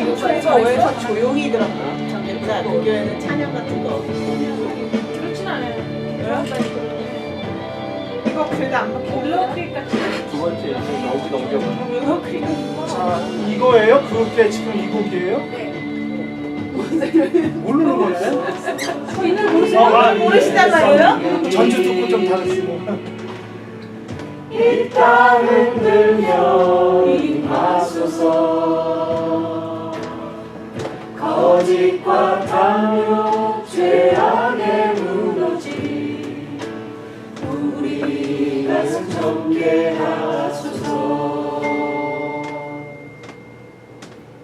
교회에서 조용히 들었나? 자, 그 교회는 찬양 같은 거 없고. 그렇진 않아요. 이거 그래도 안 바뀌어. 올라오니까 두 번째 여기 넘겨봐. 자, 이거예요? 그게 지금 이 곡이에요? 모르는 거네? 저희는 모르시단 말이에요? 전주 듣고 좀 다르시고. 이 땅은 들며 임하소서. 거짓과 탐욕 죄악에 무너지 우리 가슴 젊게 하소서.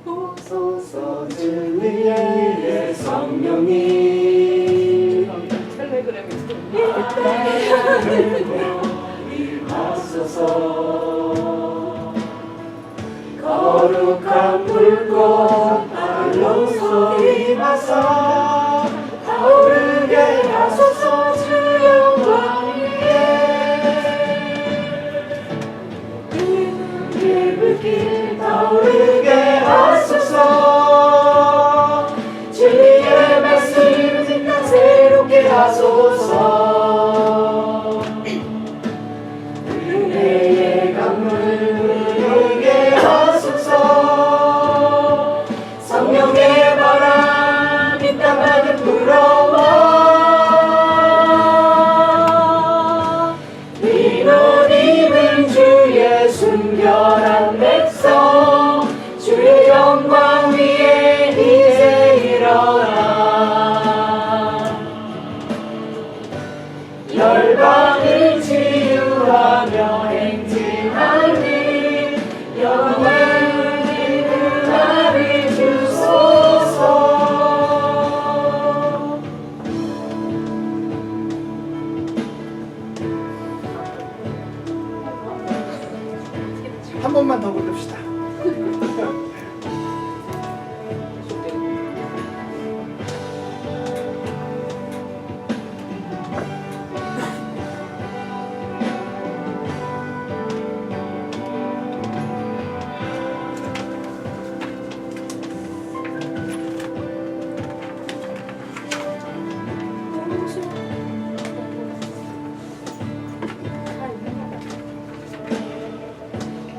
오소서 진리의 성령님 임하소서. 거룩한 불꽃 발로서 임하사 타오르게 하소서. 주 영광 위에 그 불길 타오르게 하소서. 진리의 말씀 새롭게 하소서. 은혜의 강물 흐르게 하소서. 성령의 바람 이 땅가득 불어와 믿음은 주의 순결한 백성 주의 영광 위에 이제 일어나 열방을 치유하며 행진하는 영원한 나를 주소서. 한 번만 더 부릅시다.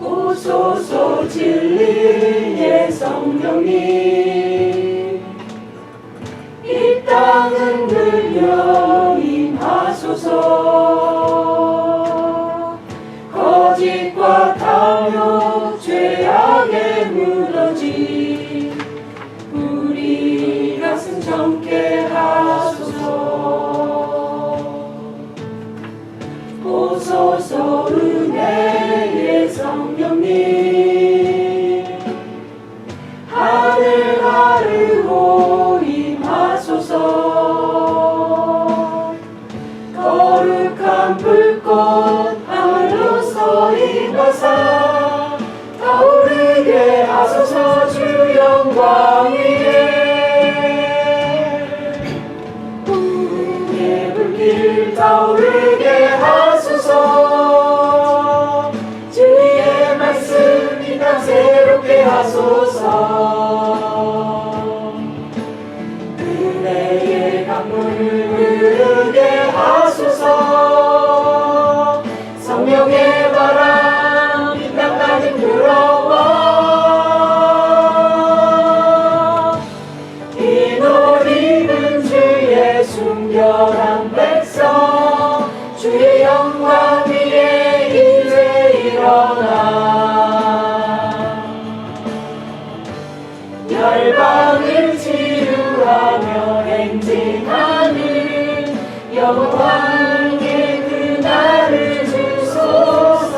오소서 진리의 성령님 이 땅은 들려 임하소서. 거짓과 탐욕 죄악에 무너진 우리 가슴 젊게 하소서. 오소서 은혜의 성령님 하늘 가르고 임하소서. 거룩한 불꽃 하늘로서 임하사 타오르게 하소서. 주 영광 위에 은혜의 불길 타오르게 하소서. 주의 말씀 이 땅 새롭게 하소서. 은혜의 강물 흐르게 하소서. 성령의 바람 이 땅까지 불어와 이 노리는 주의 순결한 백성 주의 영광 위에 이제 일어나 열방을 치유하며 행진하는 영광의 그날을 주소서.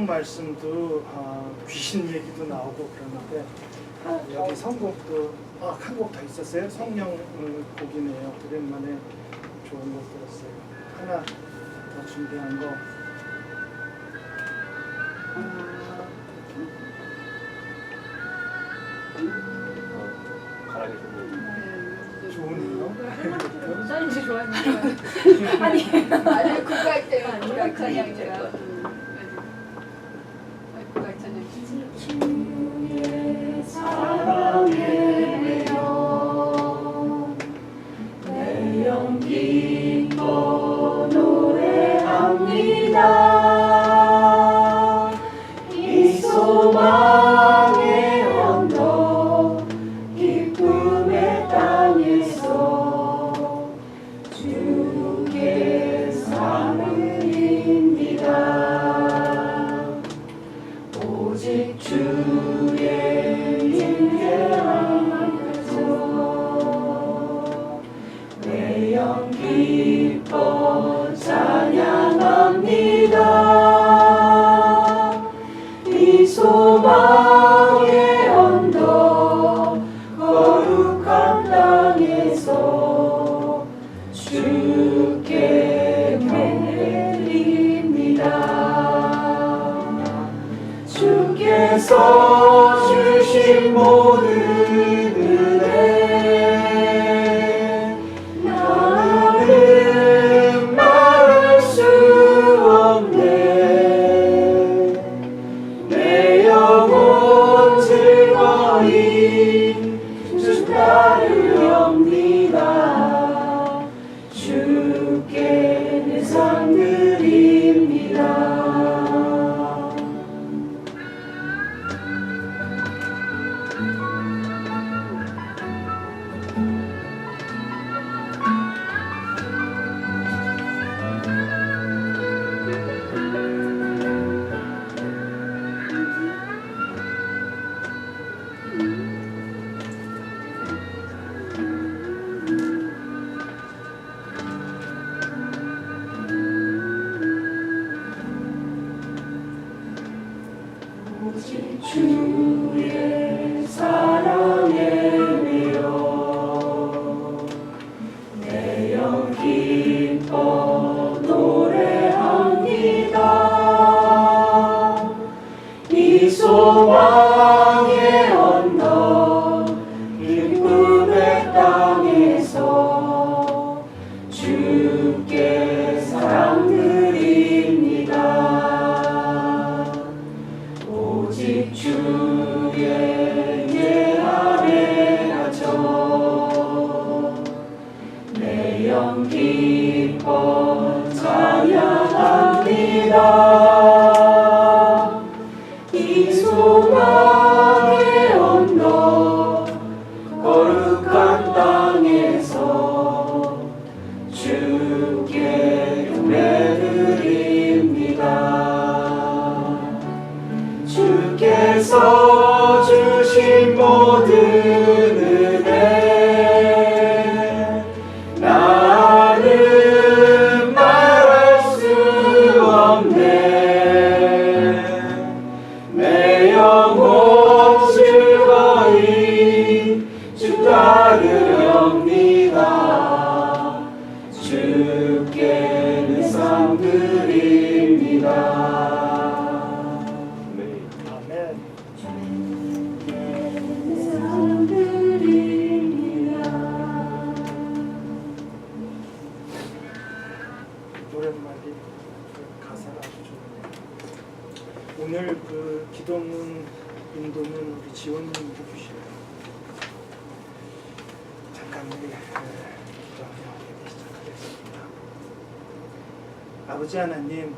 말씀도 귀신 얘기도 나오고 그러는데 여기 선곡도 한 곡 더 있었어요. 성령 곡이네요. 오랜만에 좋은 곡 들었어요. 하나 더 준비한 거. 가락이 좋으네요. 목사님 제일 좋아하는 거예요. 아니 아니 국가할 때요. 국가 찬양이라. 국가 찬양. 주의 사랑에 매여 내 영 기뻐 노래합니다. 이 소망의 언덕 기쁨의 땅에서 주께 사랑입니다. 오직 주의 인계하면서 내 영 기뻐 찬양합니다. 이 소망의 언덕 거룩한 땅에서 주께 드립니다. 주께서 주신 모든 은혜 나는 말할 수 없네. 내 영혼 즐거이 주 따르렵니다. 주께 내 상 드립니다. 오직 주의 사랑에 매여 내 영 기뻐 노래합니다. 이 소망의 언덕 기쁨의 땅에서 주께 사랑 드립니다. 오직 주의 예 아래 갇혀 내 영 기뻐 찬양합니다. 이 소망의 언덕 거룩한 땅에서 주께 예배드립니다. 주께서 주신 모든 은혜 나는 말할 수 없네. 내 영혼 즐거이 주 따르렵니다. 주께 내 상 드립니다. 아멘. 노랫말이 가사가 아주 좋네요. 오늘 그 기도문 인도는 우리 지원님 해주시고요. 잠깐 우리 기도하며 시작하겠습니다. 아버지 하나님,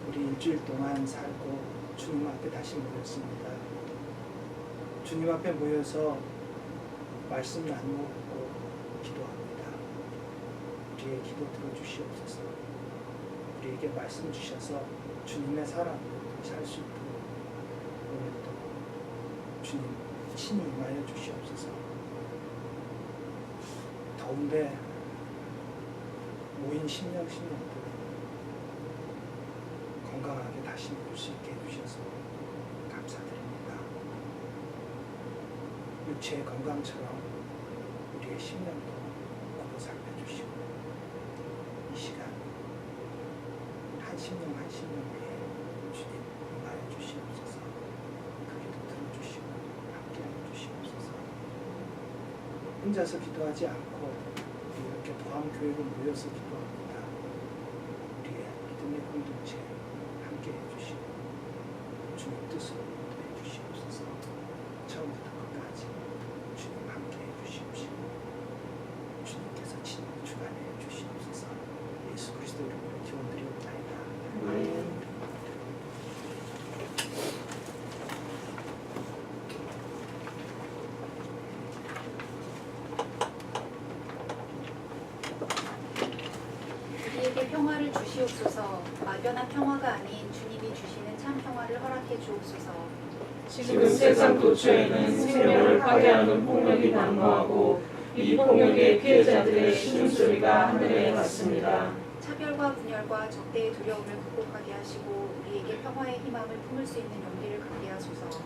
우리 일주일 동안 살고 주님 앞에 다시 모였습니다. 주님 앞에 모여서 말씀 나누고 기도합니다. 우리의 기도 들어주시옵소서. 우리에게 말씀 주셔서 주님의 사랑으로 살 수 있도록 오늘도 주님 친히 임하여 주시옵소서. 더운데 모인 10명 10명들 건강 건강하게 다시 볼 수 있게 해주셔서 감사드립니다. 육체의 건강처럼 우리의 심령도 고루 살펴주시고 이 시간 한 심령 한 심령 위에 주님 임하여 주시옵소서. 그리도 들어주시고 함께하여 주시옵소서. 혼자서 기도하지 않고 이렇게 도함교회로 모여서 기도합니다. 우리의 믿음의 공동체 함께해 주시고 주님 뜻으로 인도해 주시옵소서. 처음부터 끝까지 주님 함께해 주시옵시고 주님께서 친히 주관해 주시옵소서. 예수 그리스도 이름으로 기원드리옵나이다. 아멘. 우리에게 평화를 주시옵소서. 막연한 평화가 아닌 주님이 주시는 참 평화를 허락해 주옵소서. 지금 세상 도처에는 생명을 파괴하는 폭력이 난무하고 이 폭력의 피해자들의 신음소리가 하늘에 닿습니다. 차별과 분열과 적대의 두려움을 극복하게 하시고 우리에게 평화의 희망을 품을 수 있는 용기를 갖게 하소서.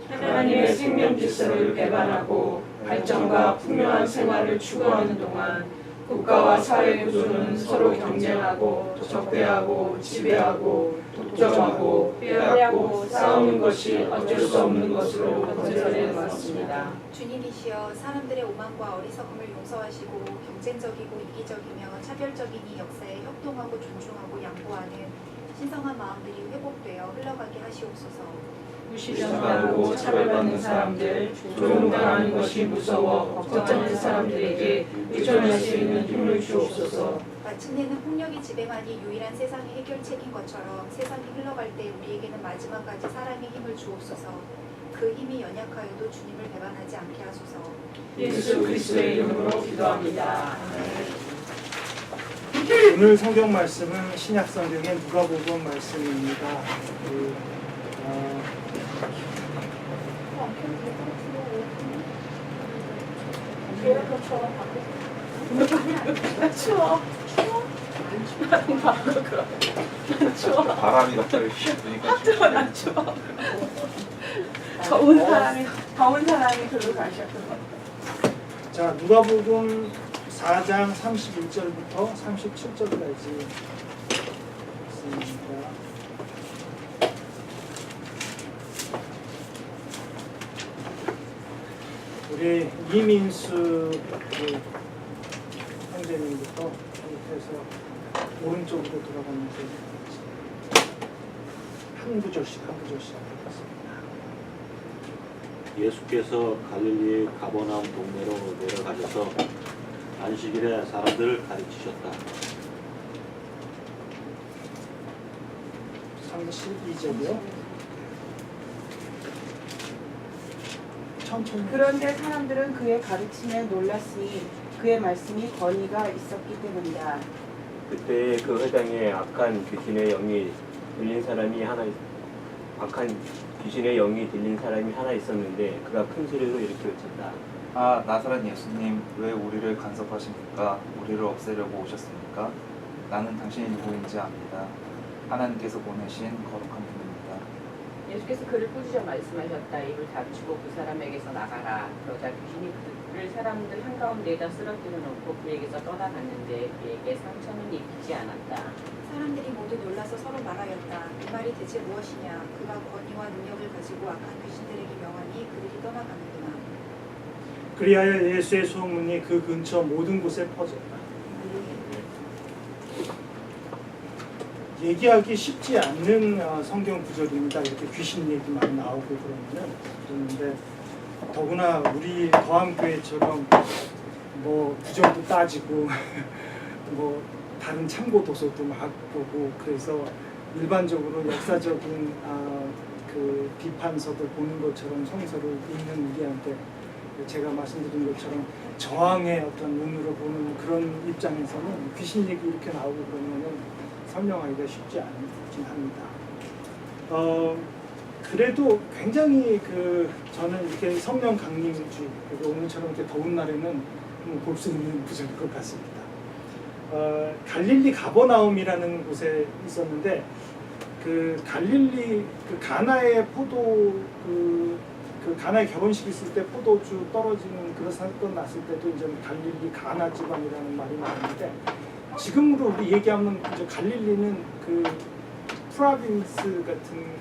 하나님의 생명 질서를 배반하고 발전과 풍요한 생활을 추구하는 동안 국가와 사회 구조는 서로 경쟁하고 적대하고 지배하고 독점하고 빼앗고 싸우는 것이 어쩔 수 없는 것으로 건설해 왔습니다. 주님이시여 사람들의 오만과 어리석음을 용서하시고 경쟁적이고 이기적이며 차별적인 이 역사에 협동하고 존중하고 양보하는 신성한 마음들이 회복되어 흘러가게 하시옵소서. 무시당하고 차별받는 사람들, 조롱당하는 것이 무서워 걱정하는 사람들에게 의존할 수 있는 힘을 주옵소서. 마침내는 폭력이 지배만이 유일한 세상의 해결책인 것처럼 세상이 흘러갈 때 우리에게는 마지막까지 사랑의 힘을 주옵소서. 그 힘이 연약하여도 주님을 배반하지 않게 하소서. 예수 그리스도의 이름으로 기도합니다. 오늘 성경 말씀은 신약 성경의 누가복음 말씀입니다. 추워. 추워. 바람이 갑자기 휙 부니까 추워. 난 추워. 더운 사람이 글로 가셨던 것 같아요. 자, 누가복음 4장 31절부터 37절까지 있습니다. 우리 이민수 그 형제님부터 밑에서 오른쪽으로 돌아가면서 한 구절씩 하겠습니다. 예수께서 갈릴리의 가버나움 동네로 내려가셔서 안식일에 사람들을 가르치셨다. 32절이요. 천천히. 그런데 사람들은 그의 가르침에 놀랐으니 그의 말씀이 권위가 있었기 때문이다. 그때 그 회당에 악한 귀신의 영이 들린 사람이 하나 있었는데 그가 큰 소리로 이렇게 외쳤다. 아, 나사렛 예수님, 왜 우리를 간섭하십니까? 우리를 없애려고 오셨습니까? 나는 당신이 누구인지 압니다. 하나님께서 보내신 거룩한 분입니다. 예수께서 그를 꾸짖어 말씀하셨다. 입을 닫히고 그 사람에게서 나가라. 그러자 귀신이 그를 사람들 한가운데에다 쓰러뜨려 놓고 그에게서 떠나갔는데 그에게 상처는 입히지 않았다. 사람들이 모두 놀라서 서로 말하였다. 이 말이 대체 무엇이냐? 그가 권위와 능력을 가지고 악한 귀신들에게 명하니 그들이 떠나가는구나. 그리하여 예수의 소문이 그 근처 모든 곳에 퍼졌다. 얘기하기 쉽지 않는 성경 구절입니다. 이렇게 귀신 얘기만 나오고 그러는데 더구나 우리 더함교회처럼 뭐 구절도 따지고 뭐 다른 참고 도서도 막 보고 그래서 일반적으로 역사적인 그 비판서들 보는 것처럼 성서를 읽는 우리한테 제가 말씀드린 것처럼 저항의 어떤 눈으로 보는 그런 입장에서는 귀신 얘기 이렇게 나오고 그러면은 설명하기가 쉽지 않긴 합니다. 그래도 굉장히 저는 이렇게 성령 강림주 그리고 오늘처럼 이렇게 더운 날에는 볼 수 있는 구절일 것 같습니다. 갈릴리 가버나움이라는 곳에 있었는데 그 갈릴리 그 가나의 포도 그 가나의 결혼식 있을 때 포도주 떨어지는 그런 사건 났을 때도 이제 갈릴리 가나 지방이라는 말이 나오는데 지금으로 우리 얘기하면 이제 갈릴리는 그 프로빈스 같은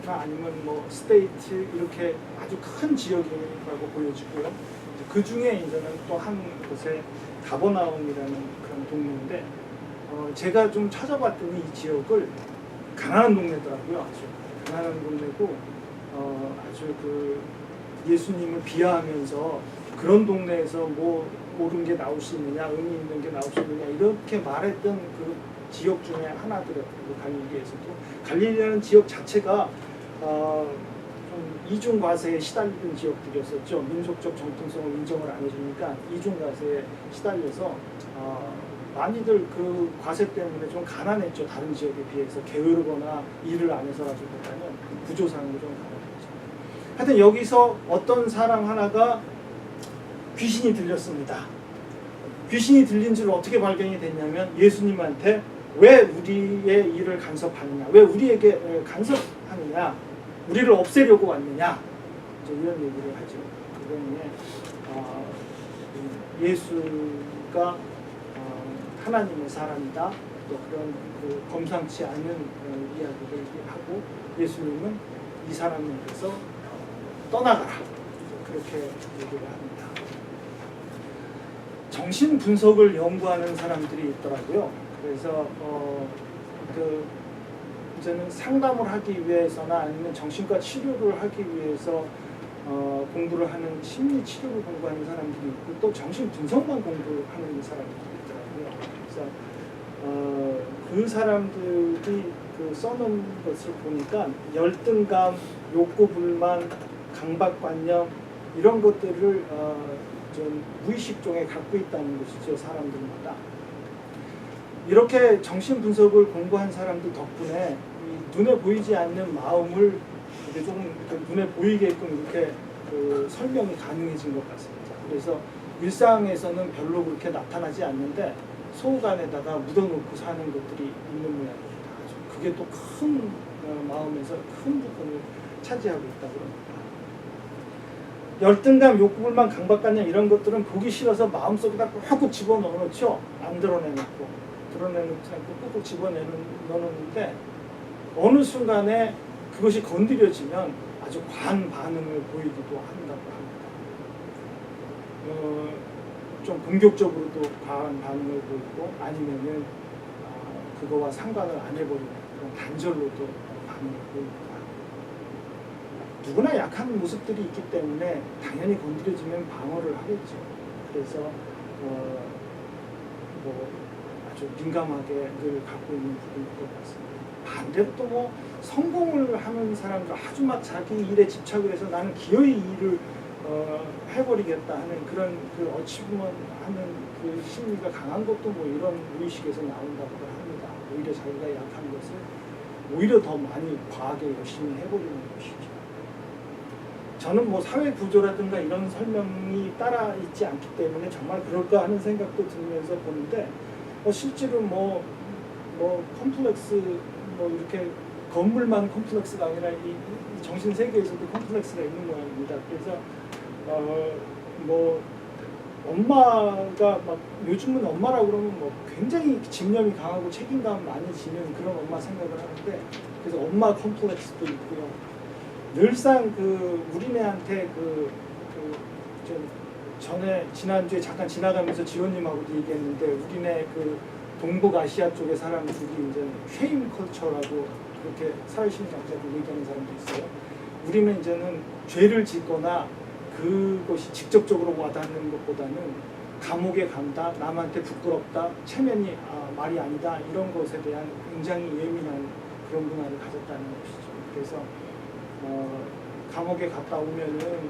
거나 아니면 뭐 스테이트 이렇게 아주 큰 지역이라고 보여지고요. 그 중에 이제는 또 한 곳에 가버나움이라는 그런 동네인데 제가 좀 찾아봤더니 이 지역을 가난한 동네더라고요. 아주 가난한 동네고 아주 그 예수님을 비하하면서 그런 동네에서 뭐 옳은 게 나올 수 있느냐, 의미 있는 게 나올 수 있느냐 이렇게 말했던 그 지역 중에 하나더라고요. 갈릴리에서도 갈릴리라는 지역 자체가 좀 이중 과세에 시달리는 지역들이었었죠. 민족적 정통성을 인정을 안 해주니까 이중 과세에 시달려서 많이들 그 과세 때문에 좀 가난했죠. 다른 지역에 비해서 게으르거나 일을 안 해서라기보다는 구조상으로 좀 가난했죠. 하여튼 여기서 어떤 사람 하나가 귀신이 들렸습니다. 귀신이 들린 줄 어떻게 발견이 됐냐면 예수님한테 왜 우리의 일을 간섭하느냐, 왜 우리에게 간섭하느냐, 우리를 없애려고 왔느냐, 이런 얘기를 하죠. 그러니 예수가 하나님의 사람이다, 또 그런 그 범상치 않은 이야기를 하고 예수님은 이 사람에게서 떠나가라, 그렇게 얘기를 합니다. 정신 분석을 연구하는 사람들이 있더라고요. 그래서 그 이제는 상담을 하기 위해서나 아니면 정신과 치료를 하기 위해서 공부를 하는 심리 치료를 공부하는 사람들이 있고 또 정신 분석만 공부하는 사람들이 있더라고요. 그래서 그 사람들이 그 써놓은 것을 보니까 열등감, 욕구불만, 강박관념 이런 것들을 좀 무의식중에 갖고 있다는 것이죠. 사람들마다. 이렇게 정신분석을 공부한 사람들 덕분에 이 눈에 보이지 않는 마음을 좀 눈에 보이게끔 이렇게 그 설명이 가능해진 것 같습니다. 그래서 일상에서는 별로 그렇게 나타나지 않는데 속 안에다가 묻어놓고 사는 것들이 있는 모양입니다. 그게 또 큰 마음에서 큰 부분을 차지하고 있다고 합니다. 열등감, 욕구불만, 강박관념 이런 것들은 보기 싫어서 마음속에다 꾹꾹 집어넣어놓죠. 안 드러내놓고 드러내놓지 않고 꾹꾹 집어넣는데 어느 순간에 그것이 건드려지면 아주 과한 반응을 보이기도 한다고 합니다. 좀 공격적으로도 과한 반응을 보이고 아니면은 그거와 상관을 안 해버리는 그런 단절로도 반응을 보입니다. 누구나 약한 모습들이 있기 때문에 당연히 건드려지면 방어를 하겠죠. 그래서 뭐 아주 민감하게 늘 갖고 있는 부분일 것 같습니다. 반대로 또 뭐 성공을 하는 사람들 아주 막 자기 일에 집착을 해서 나는 기어이 일을 해버리겠다 하는 그런 그 어치브먼 하는 그 심리가 강한 것도 뭐 이런 무의식에서 나온다고 합니다. 오히려 자기가 약한 것을 오히려 더 많이 과하게 열심히 해버리는 것이죠. 저는 뭐 사회 구조라든가 이런 설명이 따라 있지 않기 때문에 정말 그럴까 하는 생각도 들면서 보는데 실제로 뭐 컴플렉스 뭐 이렇게 건물만 컴플렉스가 아니라 이 정신 세계에서도 컴플렉스가 있는 모양입니다. 그래서 뭐 엄마가 막 요즘은 엄마라고 그러면 뭐 굉장히 집념이 강하고 책임감 많이 지는 그런 엄마 생각을 하는데 그래서 엄마 컴플렉스도 있고요. 늘상 그 우리네한테 전에 지난주에 잠깐 지나가면서 지원님하고도 얘기했는데 우리네 그 동북아시아 쪽의 사람들이 이제 쉐임 컬처라고 그렇게 사회심리학자들 얘기하는 사람도 있어요. 우리는 이제는 죄를 짓거나 그것이 직접적으로 와닿는 것보다는 감옥에 간다, 남한테 부끄럽다, 체면이 말이 아니다 이런 것에 대한 굉장히 예민한 그런 문화를 가졌다는 것이죠. 그래서 감옥에 갔다 오면은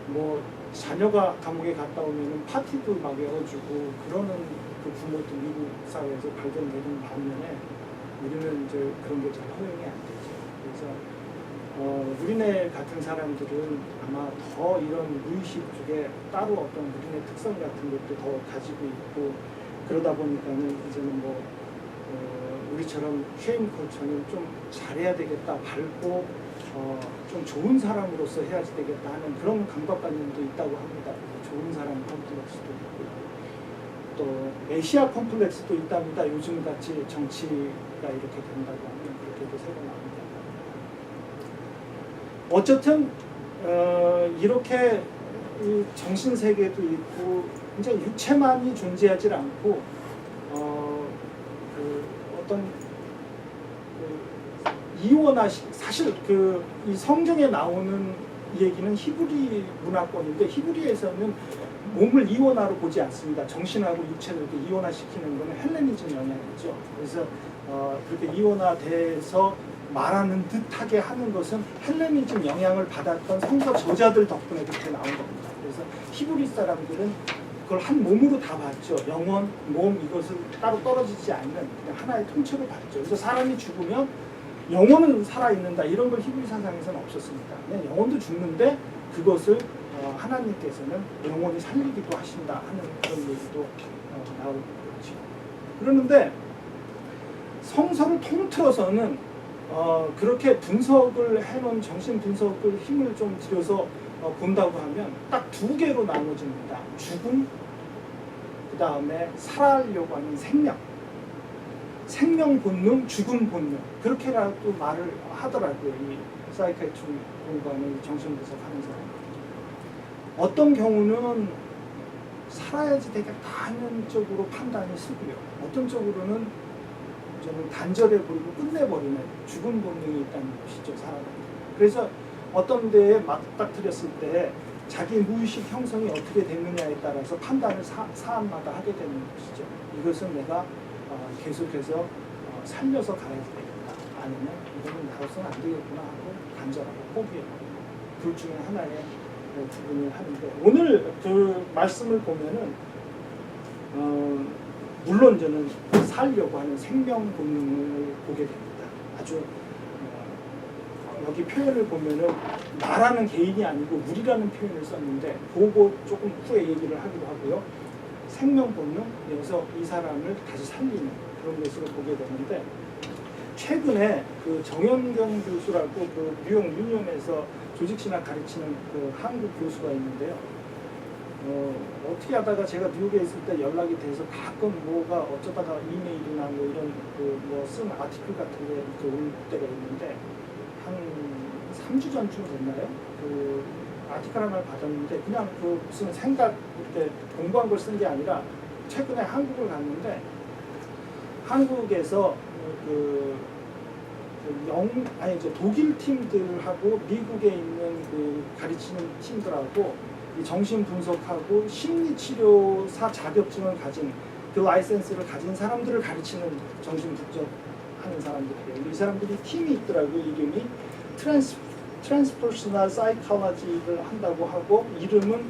뭐 자녀가 감옥에 갔다 오면은 파티도 막 열어주고 그러는 그 부모도 미국 사회에서 발견되는 반면에 우리는 이제 그런 게 잘 허용이 안 되죠. 그래서 우리네 같은 사람들은 아마 더 이런 무의식 쪽에 따로 어떤 우리네 특성 같은 것도 더 가지고 있고 그러다 보니까는 이제는 뭐 우리처럼 쉐임 컬처는 좀 잘해야 되겠다, 밝고 좀 좋은 사람으로서 해야지 되겠다 하는 그런 감각관념도 있다고 합니다. 좋은 사람 컴플렉스도 있고 또 메시아 컴플렉스도 있답니다. 요즘같이 정치가 이렇게 된다고 하면 그렇게도 새로 나옵니다. 어쨌든 이렇게 이 정신세계도 있고 이제 육체만이 존재하지 않고 어떤 이원화식 사실 이 성경에 나오는 얘기는 히브리 문화권인데 히브리에서는 몸을 이원화로 보지 않습니다. 정신하고 육체를 이렇게 이원화시키는 것은 헬레니즘 영향이죠. 그래서 그렇게 이원화돼서 말하는 듯하게 하는 것은 헬레니즘 영향을 받았던 성서 저자들 덕분에 그렇게 나온 겁니다. 그래서 히브리 사람들은 그걸 한 몸으로 다 봤죠. 영혼, 몸 이것을 따로 떨어지지 않는 그냥 하나의 통째로 봤죠. 그래서 사람이 죽으면 영혼은 살아있는다 이런 걸 히브리 사상에서는 없었습니다. 그냥 영혼도 죽는데 그것을 하나님께서는 영혼이 살리기도 하신다 하는 그런 얘기도 나오고 그렇죠. 그러는데 성서를 통틀어서는 그렇게 분석을 해놓은 정신 분석을 힘을 좀 들여서 본다고 하면 딱 두 개로 나눠집니다. 죽음, 그 다음에 살아가려고 하는 생명. 생명 본능, 죽음 본능. 그렇게라도 말을 하더라고요. 이 사이키아트리 공부하는 정신 분석하는 사람. 어떤 경우는 살아야지 되겠다 하는 쪽으로 판단이 쓰고요. 어떤 쪽으로는 저는 단절해 버리고 끝내버리는 죽음 본능이 있다는 것이죠. 사람은. 그래서 어떤 데에 맞닥뜨렸을 때 자기 무의식 형성이 어떻게 됐느냐에 따라서 판단을 사안마다 하게 되는 것이죠. 이것은 내가 계속해서 살려서 가야 되겠다. 아니면 이거는 나로서는 안 되겠구나 하고 단절하고 포기해버리고 둘 중에 하나의 부분을 하는데 오늘 그 말씀을 보면은 물론 저는 살려고 하는 생명 본능을 보게 됩니다. 아주 여기 표현을 보면은 나라는 개인이 아니고 우리라는 표현을 썼는데 그거 조금 후에 얘기를 하기도 하고요. 생명 본능, 그래서 이 사람을 다시 살리는 그런 것으로 보게 되는데 최근에 그 정현경 교수라고 그 뉴욕 유니온에서 조직신학 가르치는 그 한국 교수가 있는데요. 어떻게 하다가 제가 뉴욕에 있을 때 연락이 돼서 가끔 뭐가 어쩌다가 이메일이나 뭐 이런 그 뭐 쓴 아티클 같은 게 이렇게 올 때가 있는데 한 3주 전쯤 됐나요? 그 아티클 하나를 받았는데 그냥 그 무슨 생각 이렇게 공부한 걸 쓴 게 아니라 최근에 한국을 갔는데 한국에서 이제 독일 팀들하고 미국에 있는 그 가르치는 팀들하고 이 정신 분석하고 심리 치료사 자격증을 가진 그 라이센스를 가진 사람들을 가르치는 정신 분석하는 사람들이에요. 이 사람들이 팀이 있더라고요. 이름이 트랜스퍼스널 사이콜로지를 한다고 하고 이름은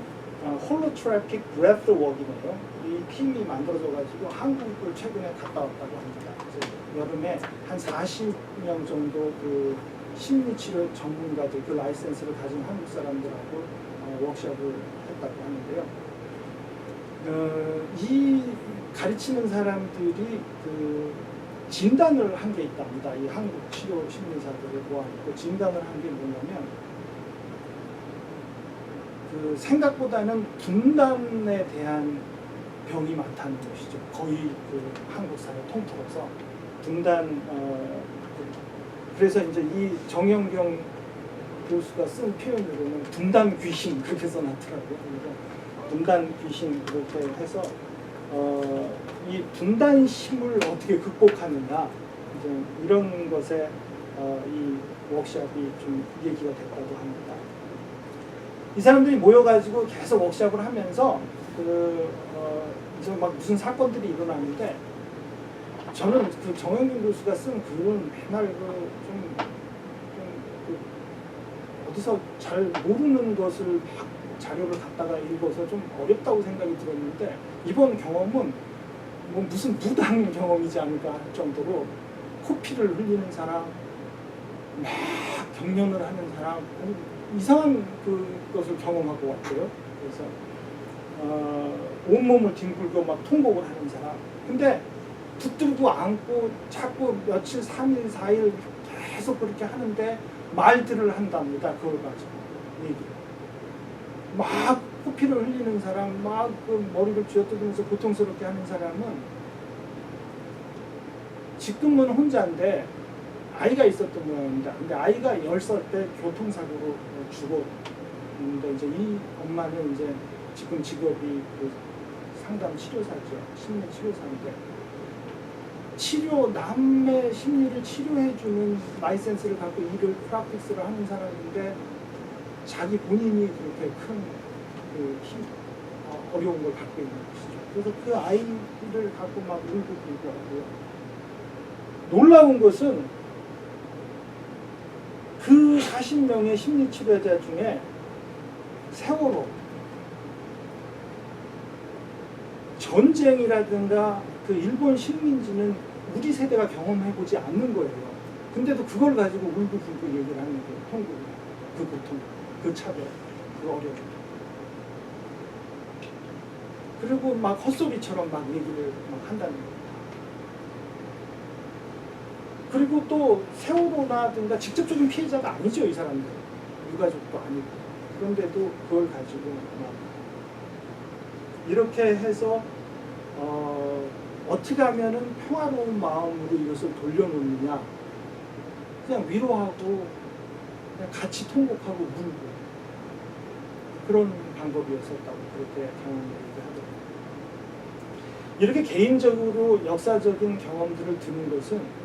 홀로트래픽 브레스워크이네요. 이 팀이 만들어져가지고 한국을 최근에 갔다 왔다고 합니다. 그래서 여름에 한 40명 정도 그 심리치료 전문가들 그 라이센스를 가진 한국 사람들하고 워크숍을 했다고 하는데요. 이 가르치는 사람들이 그 진단을 한 게 있답니다. 이 한국 치료 심리사들을 모아놓고 진단을 한 게 뭐냐면 그 생각보다는 분단에 대한 병이 많다는 것이죠. 거의 그 한국 사회 통틀어서 분단 그래서 이제 이 정영경 교수가 쓴 표현으로는 분단 귀신 그렇게 써놨더라고요. 그래서 분단 귀신 그렇게 해서 이 분단심을 어떻게 극복하느냐 이제 이런 것에 이 워크숍이 좀 얘기가 됐다고 합니다. 이 사람들이 모여가지고 계속 워크숍을 하면서 이제 막 무슨 사건들이 일어나는데 저는 그 정영균 교수가 쓴 글은 맨날 어디서 잘 모르는 것을 막 자료를 갖다가 읽어서 좀 어렵다고 생각이 들었는데 이번 경험은 뭐 무슨 무단 경험이지 않을까 할 정도로 코피를 흘리는 사람, 막 경련을 하는 사람, 이상한 그것을 경험하고 왔고요. 그래서 온몸을 뒹굴고 막 통곡을 하는 사람. 근데 붙들고 안고 자꾸 며칠 3일 4일 계속 그렇게 하는데 말들을 한답니다. 그걸 가지고 얘기를. 막 코피를 흘리는 사람, 막 그 머리를 쥐어뜯으면서 고통스럽게 하는 사람은 지금은 혼자인데 아이가 있었던 모양입니다. 근데 아이가 10살 때 교통사고로 죽었는데 이제 이 엄마는 이제 지금 직업이 그 상담 치료사죠. 심리 치료사인데 남의 심리를 치료해주는 라이센스를 갖고 일을 프락티스를 하는 사람인데 자기 본인이 그렇게 큰 어려운 걸 갖고 있는 것이죠. 그래서 그 아이를 갖고 막 울고 불고 하고요. 놀라운 것은 그 40명의 심리치료자 중에 세월호, 전쟁이라든가 그 일본 식민지는 우리 세대가 경험해보지 않는 거예요. 근데도 그걸 가지고 울고 불고 얘기를 하는 거예요. 통곡, 그 고통, 그 차별, 그 어려움. 그리고 막 헛소리처럼 막 얘기를 막 한다는 겁니다. 그리고 또 세월호라든가 직접적인 피해자가 아니죠, 이 사람들. 유가족도 아니고. 그런데도 그걸 가지고 막 이렇게 해서 어떻게 하면은 평화로운 마음으로 이것을 돌려놓느냐. 그냥 위로하고 그냥 같이 통곡하고 울고 그런 방법이었었다고 그렇게 경험을 하더라고요. 이렇게 개인적으로 역사적인 경험들을 듣는 것은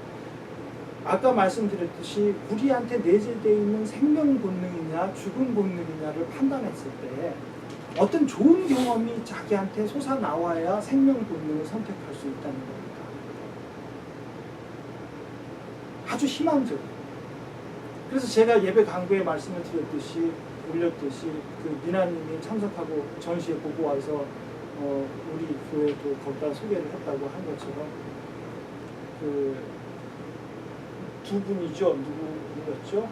아까 말씀드렸듯이 우리한테 내재되어 있는 생명 본능이냐 죽음 본능이냐를 판단했을 때 어떤 좋은 경험이 자기한테 솟아나와야 생명 본능을 선택할 수 있다는 겁니다. 아주 희망적이에요. 그래서 제가 예배 강구에 말씀을 올렸듯이 그 미나님이 참석하고 전시회 보고 와서 우리 교회도 거기다 소개를 했다고 한 것처럼 그 두 분이죠. 누구였죠?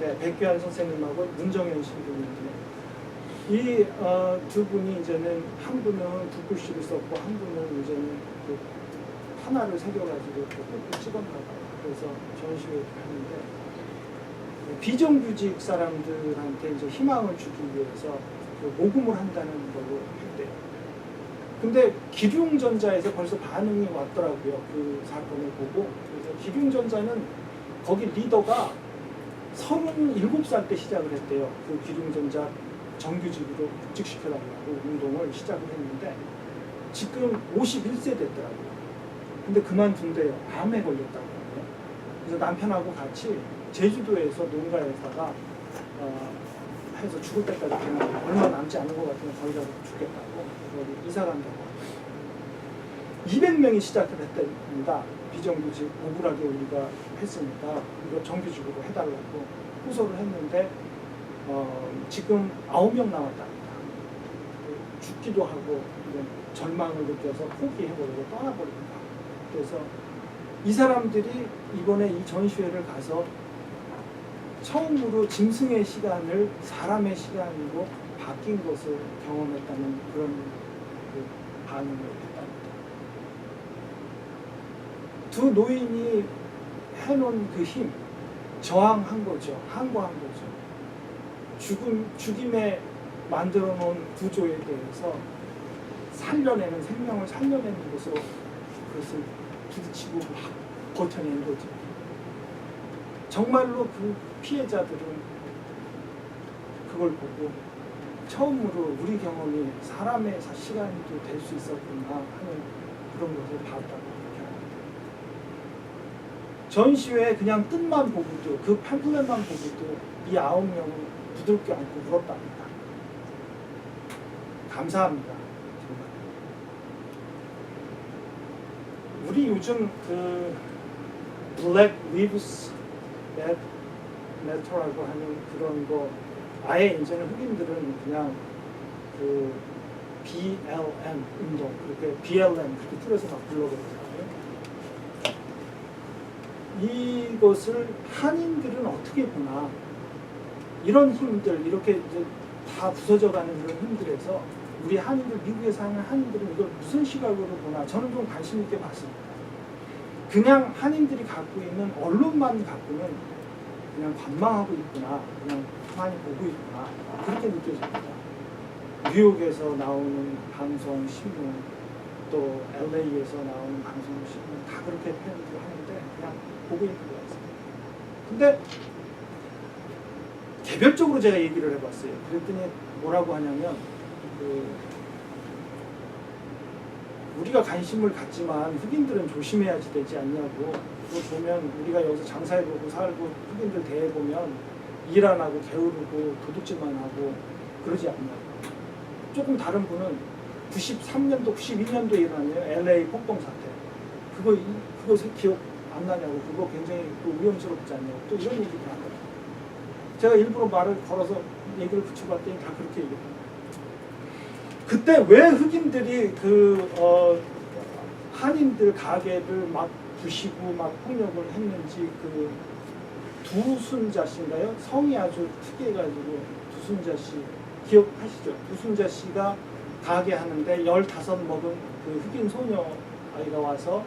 네, 백규환 선생님하고 문정현 신부님인데 이 두 분이 이제는 한 분은 붓글씨를 썼고 한 분은 이제는 그 하나를 새겨가지고 꾹꾹 찍었나 봐요. 그래서 전시회를 하는데 비정규직 사람들한테 이제 희망을 주기 위해서 그 모금을 한다는 걸로 했대요. 근데 기륭전자에서 벌써 반응이 왔더라고요. 그 사건을 보고. 그래서 기륭전자는 거기 리더가 37살 때 시작을 했대요. 그 기륭전자 정규직으로 복직시켜달라고 운동을 시작을 했는데 지금 51세 됐더라고요. 근데 그만둔대요. 암에 걸렸다고 하네요. 그래서 남편하고 같이 제주도에서 농가에다가 해서 죽을 때까지 그냥 얼마 남지 않은 것 같으면 거기다 죽겠다고 거기 이사 간다고 200명이 시작을 했답니다. 비정규직 억울하게 우리가 했으니까 이거 정규직으로 해달라고 호소를 했는데 지금 9명 남았답니다. 죽기도 하고 절망을 느껴서 포기해버리고 떠나버립니다. 그래서 이 사람들이 이번에 이 전시회를 가서 처음으로 짐승의 시간을 사람의 시간으로 바뀐 것을 경험했다는 그런 그 반응을 했답니다. 두 노인이 해놓은 그 힘, 저항한 거죠. 항거한 거죠. 죽임에 만들어 놓은 구조에 대해서 살려내는, 생명을 살려내는 것으로 그것을 부딪히고 막 버텨낸 거죠. 정말로 그 피해자들은 그걸 보고 처음으로 우리 경험이 사람의 시간도 될 수 있었구나 하는 그런 것을 봤다고 그렇게 합니다. 전시회에 그냥 뜻만 보고도 그 팜플렛만 보고도 이 9명은 부드럽게 안고 울었답니다. 감사합니다. 정말. 우리 요즘 그 Black Lives Matter라고 하는 그런 거 아예 이제는 흑인들은 그냥 그 BLM 운동 그렇게 BLM 그렇게 줄여서 막 불러버리잖아요. 이것을 한인들은 어떻게 보나 이런 힘들 이렇게 이제 다 부서져가는 그런 힘들에서 우리 한인들, 미국에 사는 한인들은 이걸 무슨 시각으로 보나 저는 좀 관심 있게 봤습니다. 그냥 한인들이 갖고 있는 언론만 갖고는 그냥 관망하고 있구나, 그냥 가만히 보고 있구나, 그렇게 느껴집니다. 뉴욕에서 나오는 방송, 신문, 또 LA에서 나오는 방송, 신문 다 그렇게 표현을 하는데 그냥 보고 있는 것 같습니다. 근데 개별적으로 제가 얘기를 해봤어요. 그랬더니 뭐라고 하냐면 우리가 관심을 갖지만 흑인들은 조심해야지 되지 않냐고. 그거 보면 우리가 여기서 장사해보고 살고 흑인들 대해보면 일 안 하고 게으르고 도둑질만 하고 그러지 않냐고. 조금 다른 분은 93년도, 92년도에 일어난 LA 폭동 사태. 그거 기억 안 나냐고. 그거 굉장히 위험스럽지 않냐고. 또 이런 얘기를 하더라고요. 제가 일부러 말을 걸어서 얘기를 붙여봤더니 다 그렇게 얘기합니다. 그때 왜 흑인들이 한인들 가게를 막 부시고 막 폭력을 했는지 두순자 씨인가요? 성이 아주 특이해가지고 두순자 씨 기억하시죠? 두순자 씨가 가게 하는데 15 먹은 그 흑인 소녀 아이가 와서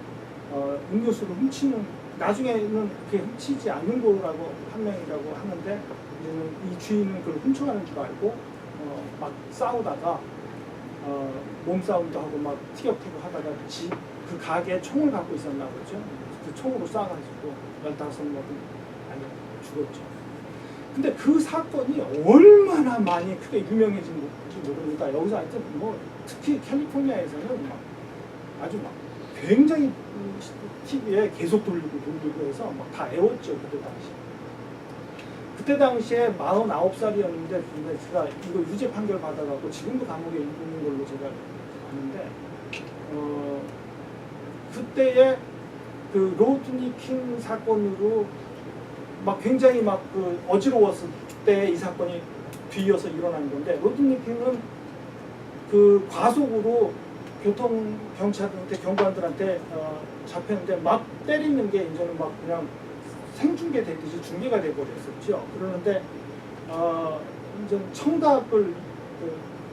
음료수를 훔치는, 나중에는 그게 훔치지 않는 거라고 판명이라고 하는데 이 주인은 그걸 훔쳐가는 줄 알고 막 싸우다가 몸싸움도 하고 막 티격태격 하다가 그 가게에 총을 갖고 있었나 보죠. 그 총으로 쏴가지고 15 먹은 아이가 죽었죠. 근데 그 사건이 얼마나 많이 크게 유명해진지 모르니까 여기서 하여튼 특히 캘리포니아에서는 아주 굉장히 TV에 계속 돌리고 해서 다 애웠죠. 그때 당시에 49살이었는데 제가 이거 유죄 판결 받아갖고 지금도 감옥에 있는 걸로 제가 아는데 그때의 그 로드니 킹 사건으로 굉장히 어지러웠을 때 이 사건이 뒤이어서 일어난 건데, 로드니 킹은 그 과속으로 경관들한테 잡혔는데 막 때리는 게 이제는 그냥 생중계 되듯이 중계가 돼버렸었죠. 그러는데 이제 청각을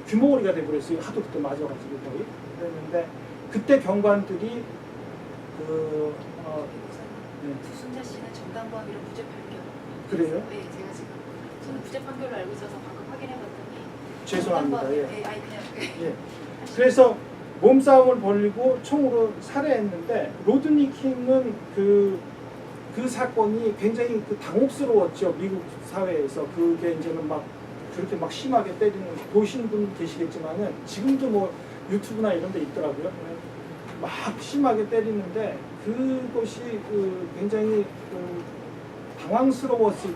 귀머거리가 돼버렸어요. 하도 그때 맞아가지고 거의. 그랬는데 그때 경관들이 두순자 씨는 정당방위로 무죄 판결. 그래요? 네, 제가 지금 저는 무죄 판결로 알고 있어서 방금 확인해봤더니. 죄송합니다. 예. 네, 아니 그냥. 예. 그래서 몸싸움을 벌리고 총으로 살해했는데 로드니 킹은 그 사건이 굉장히 당혹스러웠죠. 미국 사회에서. 그게 이제는 그렇게 심하게 때리는, 보신 분 계시겠지만은 지금도 유튜브나 이런 데 있더라고요. 막 심하게 때리는데 그것이 굉장히 당황스러웠을